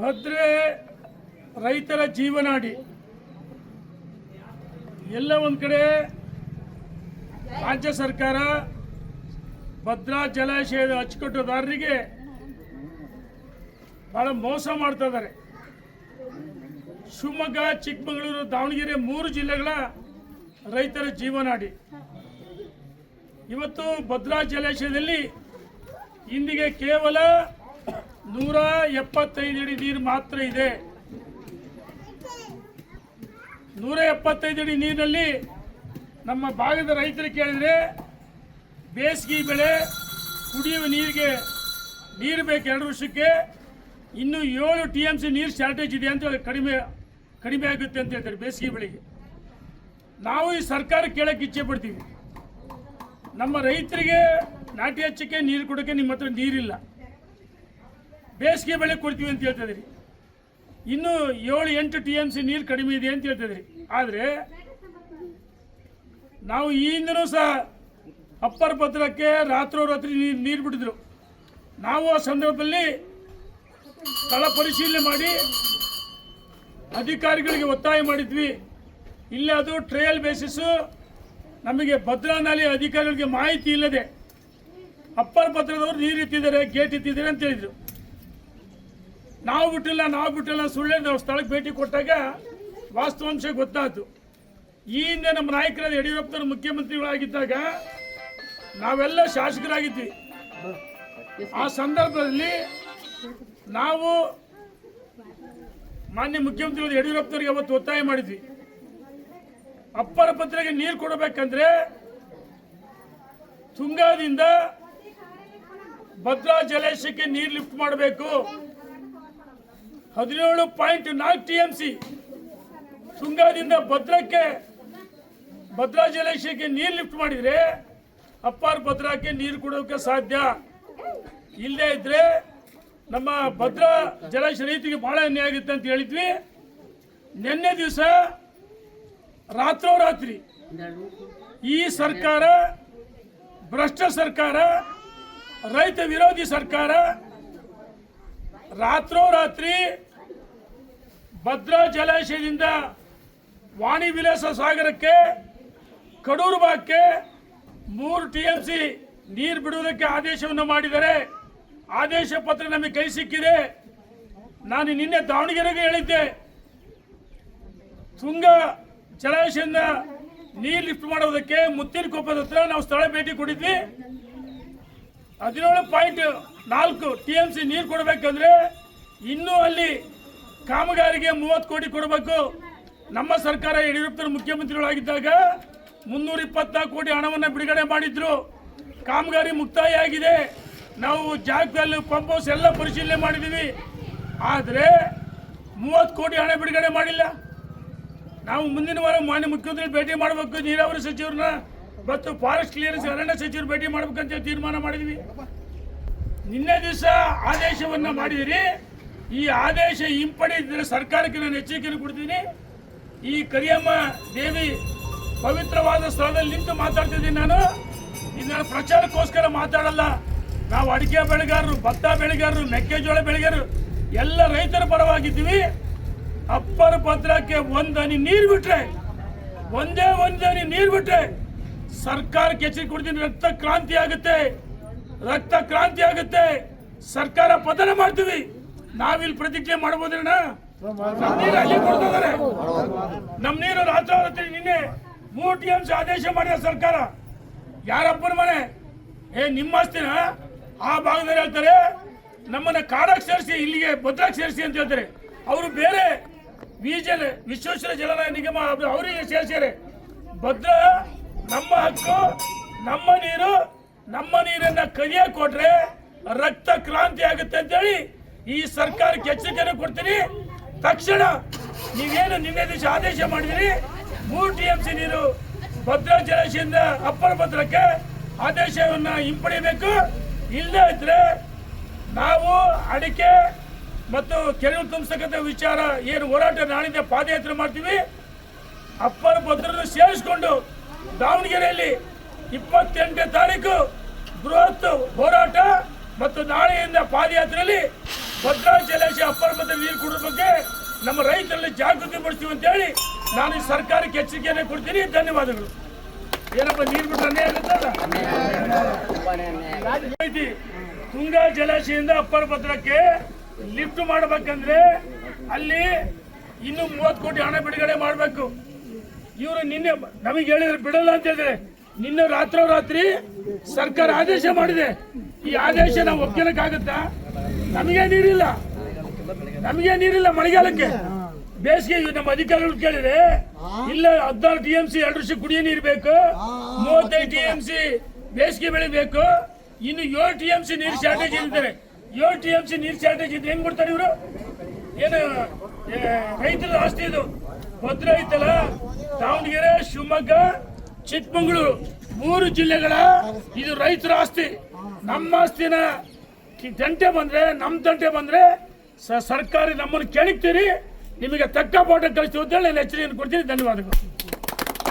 ಭದ್ರೆ ರೈತರ ಜೀವನಾಡಿ. ಎಲ್ಲ ಒಂದು ಕಡೆ ರಾಜ್ಯ ಸರ್ಕಾರ ಭದ್ರಾ ಜಲಾಶಯದ ಅಚ್ಚುಕಟ್ಟುದಾರರಿಗೆ ಬಹಳ ಮೋಸ ಮಾಡ್ತಾ ಇದ್ದಾರೆ. ಶಿವಮೊಗ್ಗ, ಚಿಕ್ಕಮಗಳೂರು, ದಾವಣಗೆರೆ 3 ಜಿಲ್ಲೆಗಳ ರೈತರ ಜೀವನಾಡಿ. ಇವತ್ತು ಭದ್ರಾ ಜಲಾಶಯದಲ್ಲಿ ಇಂದಿಗೆ ಕೇವಲ 175 ಅಡಿ ನೀರು ಮಾತ್ರ ಇದೆ. 175 ಅಡಿ ನೀರಿನಲ್ಲಿ ನಮ್ಮ ಭಾಗದ ರೈತರು ಕೇಳಿದ್ರೆ ಬೇಸಿಗೆ ಬೆಳೆ ಕುಡಿಯುವ ನೀರಿಗೆ ನೀರು ಬೇಕು 2 ವರ್ಷಕ್ಕೆ. ಇನ್ನು 7 TMC ನೀರು ಶಾರ್ಟೇಜ್ ಇದೆ ಅಂತ ಕಡಿಮೆ ಆಗುತ್ತೆ ಅಂತ ಹೇಳ್ತಾರೆ ಬೇಸಿಗೆ ಬೆಳೆಗೆ. ನಾವು ಈ ಸರ್ಕಾರ ಕೇಳಕ್ಕೆ ಇಚ್ಛೆ ಪಡ್ತೀವಿ, ನಮ್ಮ ರೈತರಿಗೆ ನಾಟಿ ಹಚ್ಚಕ್ಕೆ ನೀರು ಕೊಡೋಕ್ಕೆ ನಿಮ್ಮ ಹತ್ರ ನೀರಿಲ್ಲ, ಬೇಸಿಗೆ ಬೆಳೆ ಕೊಡ್ತೀವಿ ಅಂತ ಹೇಳ್ತಿದ್ರಿ. ಇನ್ನು 7-8 TMC ನೀರು ಕಡಿಮೆ ಇದೆ ಅಂತ ಹೇಳ್ತಿದ್ರಿ. ಆದರೆ ನಾವು ಈ ಹಿಂದನೂ ಸಹ ಅಪ್ಪರ್ ಭದ್ರಕ್ಕೆ ರಾತ್ರೋರಾತ್ರಿ ನೀರು ಬಿಟ್ಟಿದ್ರು. ನಾವು ಆ ಸಂದರ್ಭದಲ್ಲಿ ಸ್ಥಳ ಪರಿಶೀಲನೆ ಮಾಡಿ ಅಧಿಕಾರಿಗಳಿಗೆ ಒತ್ತಾಯ ಮಾಡಿದ್ವಿ. ಇಲ್ಲ, ಅದು ಟ್ರಯಲ್ ಬೇಸಿಸ್, ನಮಗೆ ಭದ್ರಾ ನಾಲೆ ಅಧಿಕಾರಿಗಳಿಗೆ ಮಾಹಿತಿ ಇಲ್ಲದೆ ಅಪ್ಪರ್ ಭದ್ರದವರು ನೀರು ಎತ್ತಿದ್ದಾರೆ, ಗೇಟ್ ಎತ್ತಿದ್ದಾರೆ ಅಂತ ಹೇಳಿದ್ರು. ನಾವು ಬಿಟ್ಟಿಲ್ಲ ಸುಳ್ಳೆ. ನಾವು ಸ್ಥಳಕ್ಕೆ ಭೇಟಿ ಕೊಟ್ಟಾಗ ವಾಸ್ತವಾಂಶ ಗೊತ್ತಾಯ್ತು. ಈ ಹಿಂದೆ ನಮ್ಮ ನಾಯಕರಾದ ಯಡಿಯೂರಪ್ಪನವರು ಮುಖ್ಯಮಂತ್ರಿಗಳಾಗಿದ್ದಾಗ ನಾವೆಲ್ಲ ಶಾಸಕರಾಗಿದ್ವಿ. ಆ ಸಂದರ್ಭದಲ್ಲಿ ನಾವು ಮಾನ್ಯ ಮುಖ್ಯಮಂತ್ರಿ ಯಡಿಯೂರಪ್ಪನವರಿಗೆ ಅವತ್ತು ಒತ್ತಾಯ ಮಾಡಿದ್ವಿ. ಅಪ್ಪರ ಭದ್ರೆಗೆ ನೀರು ಕೊಡಬೇಕಂದ್ರೆ ತುಂಗಾದಿಂದ ಭದ್ರಾ ಜಲಾಶಯಕ್ಕೆ ನೀರು ಲಿಫ್ಟ್ ಮಾಡಬೇಕು. 17.4 TMC ತುಂಗಾದಿಂದ ಭದ್ರಾ ಜಲಾಶಯಕ್ಕೆ ನೀರು ಲಿಫ್ಟ್ ಮಾಡಿದ್ರೆ ಅಪ್ಪರ್ ಭದ್ರಾಕ್ಕೆ ನೀರು ಕೊಡೋಕೆ ಸಾಧ್ಯ. ಇಲ್ಲದೇ ಇದ್ರೆ ನಮ್ಮ ಭದ್ರಾ ಜಲಾಶಯ ರೈತರಿಗೆ ಬಹಳ ಅನ್ಯಾಯ ಆಗುತ್ತೆ ಅಂತ ಹೇಳಿದ್ವಿ. ನಿನ್ನೆ ದಿವಸ ರಾತ್ರೋರಾತ್ರಿ ಈ ಸರ್ಕಾರ, ಭ್ರಷ್ಟ ಸರ್ಕಾರ, ರೈತ ವಿರೋಧಿ ಸರ್ಕಾರ, ರಾತ್ರೋರಾತ್ರಿ ಭದ್ರಾ ಜಲಾಶಯದಿಂದ ವಾಣಿ ವಿಲಾಸ ಸಾಗರಕ್ಕೆ, ಕಡೂರು ಭಾಗಕ್ಕೆ 3 TMC ನೀರು ಬಿಡುವುದಕ್ಕೆ ಆದೇಶವನ್ನು ಮಾಡಿದ್ದಾರೆ. ಆದೇಶ ಪತ್ರ ನಮಗೆ ಕೈ ಸಿಕ್ಕಿದೆ. ನಾನು ನಿನ್ನೆ ದಾವಣಗೆರೆಗೆ ಹೇಳಿದ್ದೆ, ತುಂಗಾ ಜಲಾಶಯದಿಂದ ನೀರು ಲಿಫ್ಟ್ ಮಾಡೋದಕ್ಕೆ ಮುತ್ತಿನಕೊಪ್ಪದ ಹತ್ರ ನಾವು ಸ್ಥಳ ಭೇಟಿ ಕೊಟ್ಟಿದ್ವಿ. 17.4 TMC ನೀರು ಕೊಡಬೇಕಂದ್ರೆ ಇನ್ನೂ ಅಲ್ಲಿ ಕಾಮಗಾರಿಗೆ 30 ಕೋಟಿ ಕೊಡಬೇಕು. ನಮ್ಮ ಸರ್ಕಾರ ಯಡಿಯೂರಪ್ಪನವರು ಮುಖ್ಯಮಂತ್ರಿಗಳಾಗಿದ್ದಾಗ 324 ಕೋಟಿ ಹಣವನ್ನು ಬಿಡುಗಡೆ ಮಾಡಿದ್ರು. ಕಾಮಗಾರಿ ಮುಕ್ತಾಯ ಆಗಿದೆ. ನಾವು ಜಾಗದಲ್ಲಿ ಪಂಪ್ ಹೌಸ್ ಎಲ್ಲ ಪರಿಶೀಲನೆ ಮಾಡಿದ್ದೀವಿ. ಆದರೆ 30 ಕೋಟಿ ಹಣ ಬಿಡುಗಡೆ ಮಾಡಿಲ್ಲ. ನಾವು ಮುಂದಿನ ವಾರ ಮಾನ್ಯ ಮುಖ್ಯಮಂತ್ರಿ ಭೇಟಿ ಮಾಡಬೇಕು, ನೀರಾವರಿ ಸಚಿವರನ್ನ ಮತ್ತು ಫಾರೆಸ್ಟ್ ಕ್ಲಿಯರೆನ್ಸ್ ಅರಣ್ಯ ಸಚಿವರು ಭೇಟಿ ಮಾಡಬೇಕಂತ ತೀರ್ಮಾನ ಮಾಡಿದ್ವಿ. ನಿನ್ನೆ ದಿವಸ ಆದೇಶವನ್ನು ಮಾಡಿದಿರಿ. ಈ ಆದೇಶ ಹಿಂಪಡೆದಿದ್ರೆ ಸರ್ಕಾರಕ್ಕೆ ನಾನು ಎಚ್ಚರಿಕೆಯನ್ನು ಕೊಡ್ತೀನಿ. ಈ ಕರಿಯಮ್ಮ ದೇವಿ ಪವಿತ್ರವಾದ ಸ್ಥಳದಲ್ಲಿ ನಿಂತು ಮಾತಾಡ್ತಿದ್ದೀನಿ. ನಾನು ಇದನ್ನ ಪ್ರಚಾರಕ್ಕೋಸ್ಕರ ಮಾತಾಡಲ್ಲ. ನಾವು ಅಡಿಕೆ ಬೆಳೆಗಾರರು, ಭತ್ತ ಬೆಳೆಗಾರರು, ಮೆಕ್ಕೆಜೋಳ ಬೆಳೆಗಾರರು ಎಲ್ಲ ರೈತರ ಪರವಾಗಿದ್ದೀವಿ. ಅಪ್ಪರ್ ಭದ್ರಕ್ಕೆ ಒಂದೇ ಹನಿ ನೀರು ಬಿಟ್ರೆ ಸರ್ಕಾರಕ್ಕೆ ಎಚ್ಚರಿಕೆ ಕೊಡ್ತೀನಿ. ರಕ್ತ ಕ್ರಾಂತಿ ಆಗುತ್ತೆ. ಸರ್ಕಾರ ಪತನ ಮಾಡ್ತೀವಿ. ನಾವಿಲ್ಲಿ ಪ್ರತಿಜ್ಞೆ ಮಾಡಬಹುದೇನ? ನಮ್ಮ ನೀರು ರಾತ್ರಿ ನಿನ್ನೆ 3 TMC ಆದೇಶ ಮಾಡಿದ ಸರ್ಕಾರ. ಯಾರಪ್ಪನ ಮನೆ? ನಿಮ್ಮ ಆಸ್ತಿನ ಆ ಭಾಗದಲ್ಲಿ ಹೇಳ್ತಾರೆ, ನಮ್ಮನ್ನ ಕಾಡಕ್ಕೆ ಸೇರಿಸಿ, ಇಲ್ಲಿಗೆ ಭದ್ರಾಕ್ಕೆ ಸೇರಿಸಿ ಅಂತ ಹೇಳ್ತಾರೆ. ಅವರು ಬೇರೆ ವಿಶ್ವೇಶ್ವರ ಜಲ ನಿಗಮ ಅವರಿಗೆ ಸೇರಿಸ್ಯಾರೆ. ಭದ್ರಾ ನಮ್ಮ ಹಕ್ಕು, ನಮ್ಮ ನೀರು, ನಮ್ಮ ನೀರನ್ನ ಕದಿಯಕ್ಕೆ ಕೊಟ್ರೆ ರಕ್ತ ಕ್ರಾಂತಿ ಆಗುತ್ತೆ ಅಂತೇಳಿ ಈ ಸರ್ಕಾರಕ್ಕೆ ಎಚ್ಚರಿಕೆಯನ್ನು ಕೊಡ್ತೀನಿ. ತಕ್ಷಣ ನೀವೇನು ನಿನ್ನೆ ದಿವಸ ಆದೇಶ ಮಾಡಿದಿರಿ 3 TMC ನೀರು ಭದ್ರಾ ಜಲಾಶಯದಿಂದ ಅಪ್ಪರ್ ಭದ್ರಕ್ಕೆ ಆದೇಶವನ್ನು ಹಿಂಪಡೆಯಬೇಕು. ಇಲ್ಲದೇ ಇದ್ರೆ ನಾವು ಅಡಿಕೆ ಮತ್ತು ಕೆರೆಗಳು ತುಂಬಿಸ್ತಕ್ಕಂಥ ವಿಚಾರ ಏನು ಹೋರಾಟ ನಾಳಿಂದ ಪಾದಯಾತ್ರೆ ಮಾಡ್ತೀವಿ. ಅಪ್ಪರ್ ಭದ್ರನ್ನು ಸೇರಿಸಿಕೊಂಡು ದಾವಣಗೆರೆಯಲ್ಲಿ 28ನೇ ತಾರೀಕು ಬೃಹತ್ ಹೋರಾಟ ಮತ್ತು ನಾಳೆಯಿಂದ ಪಾದಯಾತ್ರೆಯಲ್ಲಿ ಭದ್ರಾ ಜಲಾಶಯ ಅಪ್ಪರ್ ಭದ್ರ ನೀರು ಕೊಡೋ ಬಗ್ಗೆ ನಮ್ಮ ರೈತರಲ್ಲಿ ಜಾಗೃತಿ ಮೂಡಿಸ್ತೀವಿ ಅಂತೇಳಿ ನಾನು ಈ ಸರ್ಕಾರಕ್ಕೆ ಎಚ್ಚರಿಕೆಯನ್ನು ಕೊಡ್ತೀನಿ. ಧನ್ಯವಾದಗಳು. ಏನಪ್ಪ ನೀರು ಬಿಟ್ಟರೆ ಅನ್ಯಾಯ ಆಗುತ್ತಲ್ಲ. ತುಂಗಾ ಜಲಾಶಯದಿಂದ ಅಪ್ಪರ ಭದ್ರಕ್ಕೆ ಲಿಫ್ಟ್ ಮಾಡಬೇಕಂದ್ರೆ ಅಲ್ಲಿ ಇನ್ನೂ 30 ಕೋಟಿ ಹಣ ಬಿಡುಗಡೆ ಮಾಡಬೇಕು. ಇವರು ನಿನ್ನೆ ನಮಗೆ ಹೇಳಿದ್ರೆ ಬಿಡಲ್ಲ ಅಂತ ಹೇಳಿದ್ರೆ ನಿನ್ನೆ ರಾತ್ರೋರಾತ್ರಿ ಸರ್ಕಾರ ಆದೇಶ ಮಾಡಿದೆ. ಈ ಆದೇಶ ನಾವು ಒಪ್ಕೊಳ್ಳಕ್ಕಾಗತ್ತಾ? ನಮಗೆ ನೀರಿಲ್ಲ ಮಳೆಗಾಲಕ್ಕೆ. ಬೇಸಿಗೆ ನಮ್ಮ ಅಧಿಕಾರಿಗಳು ಕೇಳಿದ್ರೆ ಇಲ್ಲ 16 TMC 2 ವರ್ಷ ಕುಡಿಯೋ ನೀರು ಬೇಕು, 35 TMC ಬೇಸಿಗೆ ಬೆಳೆ ಬೇಕು, ಇನ್ನು 7 TMC ನೀರು ಶಾರ್ಟೇಜ್ ಇದ್ದಾರೆ. 7 TMC ನೀರು ಶಾರ್ಟೇಜ್ ಇದ್ರೆ ಹೆಂಗ್ ಕೊಡ್ತಾರೆ ಇವರು? ಏನು ರೈತರ ಆಸ್ತಿ ಇದು. ಭದ್ರಾ ಐತಲ್ಲ, ದಾವಣಗೆರೆ, ಶಿವಮೊಗ್ಗ, ಚಿಕ್ಕಮಗಳೂರು 3 ಜಿಲ್ಲೆಗಳ ಇದು ರೈತರ ಆಸ್ತಿ. ನಮ್ಮ ಆಸ್ತಿನ ತಂಟೆ ಬಂದ್ರೆ ಸರ್ಕಾರ ನಮ್ಮನ್ನು ಕೆಣಕ್ತೀರಿ, ನಿಮಗೆ ತಕ್ಕ ಪಾಠ ಕಳಿಸ್ತೀವಿ ಅಂತ ಹೇಳಿ ನಾನು ಎಚ್ಚರಿಕೆಯನ್ನು ಕೊಡ್ತೀನಿ. ಧನ್ಯವಾದಗಳು.